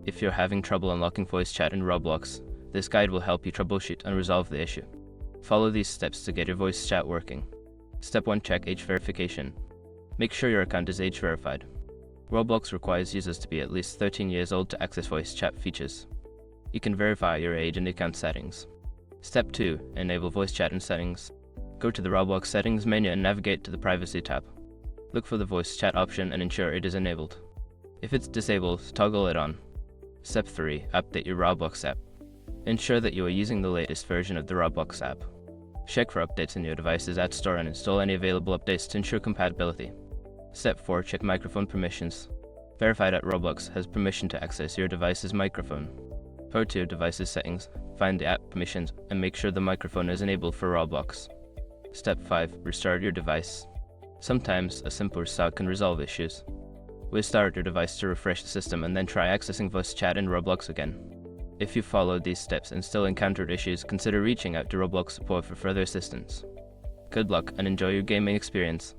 If you're having trouble unlocking voice chat in Roblox, this guide will help you troubleshoot and resolve the issue. Follow these steps to get your voice chat working. Step 1. Check age verification. Make sure your account is age verified. Roblox requires users to be at least 13 years old to access voice chat features. You can verify your age in the account settings. Step 2. Enable voice chat in settings. Go to the Roblox settings menu and navigate to the privacy tab. Look for the voice chat option and ensure it is enabled. If it's disabled, toggle it on. Step 3. Update your Roblox app. Ensure that you are using the latest version of the Roblox app. Check for updates in your device's App Store and install any available updates to ensure compatibility. Step 4. Check microphone permissions. Verify that Roblox has permission to access your device's microphone. Go to your device's settings, find the app permissions, and make sure the microphone is enabled for Roblox. Step 5. Restart your device. Sometimes a simple restart can resolve issues. Restart your device to refresh the system and then try accessing voice chat in Roblox again. If you followed these steps and still encountered issues, consider reaching out to Roblox support for further assistance. Good luck and enjoy your gaming experience.